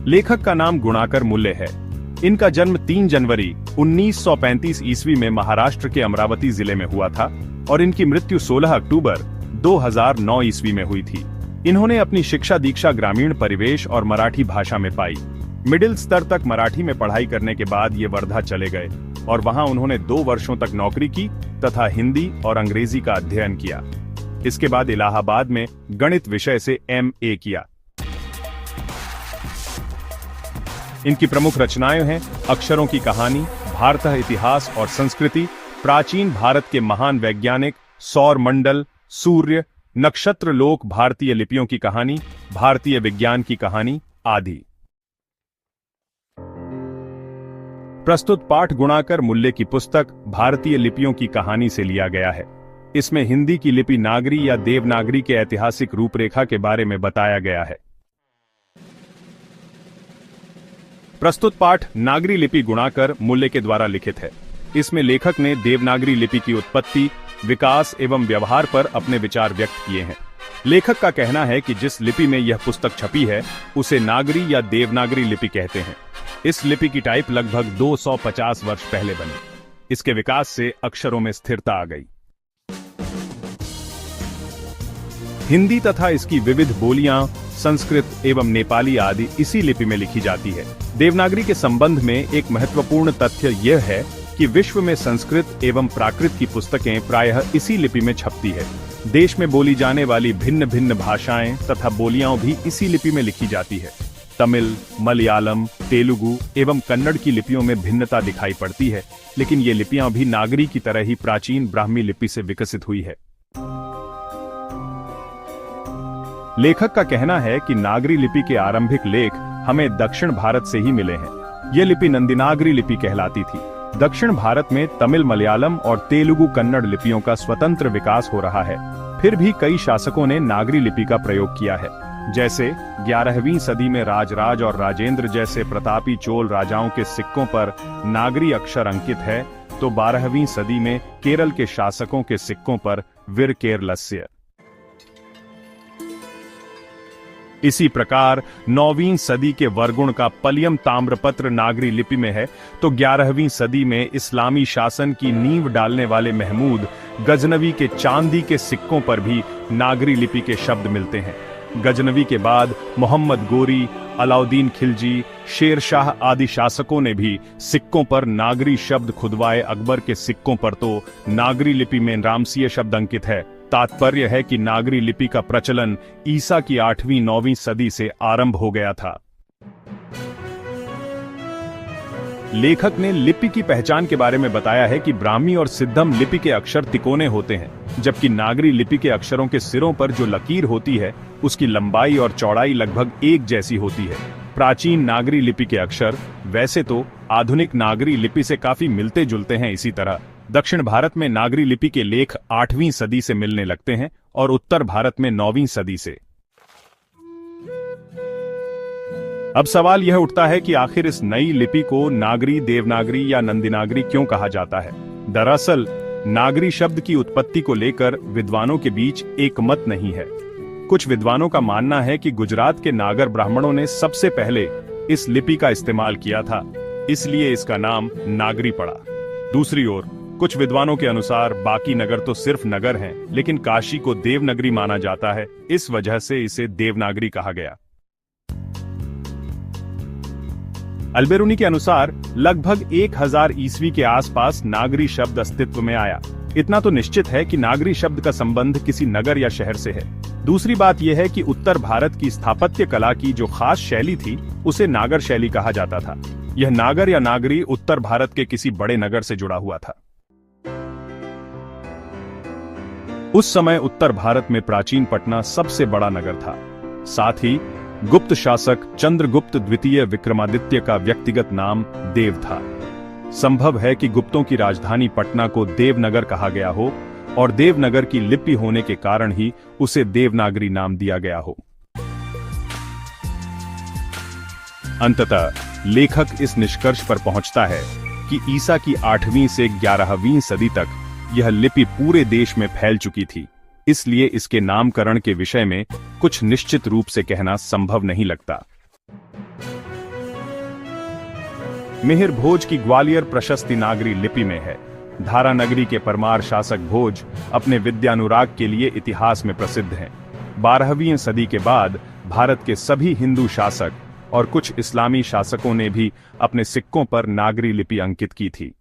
लेखक का नाम गुणाकर मूल्य है। इनका जन्म 3 जनवरी 1935 ईस्वी में महाराष्ट्र के अमरावती जिले में हुआ था और इनकी मृत्यु 16 अक्टूबर 2009 ईस्वी में हुई थी। इन्होंने अपनी शिक्षा दीक्षा ग्रामीण परिवेश और मराठी भाषा में पाई। मिडिल स्तर तक मराठी में पढ़ाई करने के बाद ये वर्धा चले गए और वहां उन्होंने 2 वर्षों तक नौकरी की तथा हिंदी और अंग्रेजी का अध्ययन किया। इसके बाद इलाहाबाद में गणित विषय से MA किया। इनकी प्रमुख रचनाएं हैं अक्षरों की कहानी, भारतः इतिहास और संस्कृति, प्राचीन भारत के महान वैज्ञानिक, सौर मंडल, सूर्य, नक्षत्र लोक, भारतीय लिपियों की कहानी, भारतीय विज्ञान की कहानी आदि। प्रस्तुत पाठ गुणाकर मूल्य की पुस्तक भारतीय लिपियों की कहानी से लिया गया है। इसमें हिंदी की लिपि नागरी या देवनागरी के ऐतिहासिक रूपरेखा के बारे में बताया गया है। प्रस्तुत पाठ नागरी लिपि गुणाकर मूल्य के द्वारा लिखित है। इसमें लेखक ने देवनागरी लिपि की उत्पत्ति, विकास एवं व्यवहार पर अपने विचार व्यक्त किए हैं। लेखक का कहना है कि जिस लिपि में यह पुस्तक छपी है उसे नागरी या देवनागरी लिपि कहते हैं। इस लिपि की टाइप लगभग 250 वर्ष पहले बनी। इसके विकास से अक्षरों में स्थिरता आ गई। हिंदी तथा इसकी विविध बोलियां, संस्कृत एवं नेपाली आदि इसी लिपि में लिखी जाती है। देवनागरी के संबंध में एक महत्वपूर्ण तथ्य यह है कि विश्व में संस्कृत एवं प्राकृत की पुस्तकें प्रायः इसी लिपि में छपती है। देश में बोली जाने वाली भिन्न भिन्न भाषाएं तथा बोलियां भी इसी लिपि में लिखी जाती है। तमिल, मलयालम, तेलुगु एवं कन्नड़ की लिपियों में भिन्नता दिखाई पड़ती है, लेकिन ये लिपियां भी नागरी की तरह ही प्राचीन ब्राह्मी लिपि से विकसित हुई है। लेखक का कहना है कि नागरी लिपि के आरंभिक लेख हमें दक्षिण भारत से ही मिले हैं। यह लिपि नंदीनागरी लिपि कहलाती थी। दक्षिण भारत में तमिल, मलयालम और तेलुगु कन्नड़ लिपियों का स्वतंत्र विकास हो रहा है। फिर भी कई शासकों ने नागरी लिपि का प्रयोग किया है। जैसे 11वीं सदी में राजराज और राजेंद्र जैसे प्रतापी चोल राजाओं के सिक्कों पर नागरी अक्षर अंकित है, तो 12वीं सदी में केरल के शासकों के सिक्कों पर वीर केरलस्य। इसी प्रकार 9वीं सदी के वरगुण का पलियम ताम्रपत्र नागरी लिपि में है, तो 11वीं सदी में इस्लामी शासन की नींव डालने वाले महमूद गजनवी के चांदी के सिक्कों पर भी नागरी लिपि के शब्द मिलते हैं। गजनवी के बाद मोहम्मद गोरी, अलाउद्दीन खिलजी, शेर शाह आदि शासकों ने भी सिक्कों पर नागरी शब्द खुदवाए। अकबर के सिक्कों पर तो नागरी लिपि में रामसीय शब्द अंकित है। तात्पर्य है कि नागरी लिपि का प्रचलन ईसा की 8वीं-9वीं सदी से आरंभ हो गया था। लेखक ने लिपि की पहचान के बारे में बताया है कि ब्राह्मी और सिद्धम लिपि के अक्षर तिकोने होते हैं, जबकि नागरी लिपि के अक्षरों के सिरों पर जो लकीर होती है उसकी लंबाई और चौड़ाई लगभग एक जैसी होती है। प्राचीन नागरी लिपि के अक्षर वैसे तो आधुनिक नागरी लिपि से काफी मिलते जुलते हैं। इसी तरह दक्षिण भारत में नागरी लिपि के लेख 8वीं सदी से मिलने लगते हैं और उत्तर भारत में 9वीं सदी से। अब सवाल यह उठता है कि आखिर इस नई लिपि को नागरी, देवनागरी या नंदीनागरी क्यों कहा जाता है। दरअसल नागरी शब्द की उत्पत्ति को लेकर विद्वानों के बीच एक मत नहीं है। कुछ विद्वानों का मानना है कि गुजरात के नागर ब्राह्मणों ने सबसे पहले इस लिपि का इस्तेमाल किया था, इसलिए इसका नाम नागरी पड़ा। दूसरी ओर कुछ विद्वानों के अनुसार बाकी नगर तो सिर्फ नगर हैं, लेकिन काशी को देवनगरी माना जाता है, इस वजह से इसे देवनागरी कहा गया। अल्बेरुनी के अनुसार लगभग 1000 ईस्वी के आसपास नागरी शब्द अस्तित्व में आया। इतना तो निश्चित है कि नागरी शब्द का संबंध किसी नगर या शहर से है। दूसरी बात यह है कि उत्तर भारत की स्थापत्य कला की जो खास शैली थी उसे नागर शैली कहा जाता था। यह नागर या नागरी उत्तर भारत के किसी बड़े नगर से जुड़ा हुआ था। उस समय उत्तर भारत में प्राचीन पटना सबसे बड़ा नगर था। साथ ही गुप्त शासक चंद्रगुप्त द्वितीय विक्रमादित्य का व्यक्तिगत नाम देव था। संभव है कि गुप्तों की राजधानी पटना को देवनगर कहा गया हो और देवनगर की लिपि होने के कारण ही उसे देवनागरी नाम दिया गया हो। अंततः लेखक इस निष्कर्ष पर पहुंचता है कि ईसा की 8वीं से 11वीं सदी तक यह लिपि पूरे देश में फैल चुकी थी, इसलिए इसके नामकरण के विषय में कुछ निश्चित रूप से कहना संभव नहीं लगता। मिहिर भोज की ग्वालियर प्रशस्ति नागरी लिपि में है। धारा नगरी के परमार शासक भोज अपने विद्यानुराग के लिए इतिहास में प्रसिद्ध हैं। 12वीं सदी के बाद भारत के सभी हिंदू शासक और कुछ इस्लामी शासकों ने भी अपने सिक्कों पर नागरी लिपि अंकित की थी।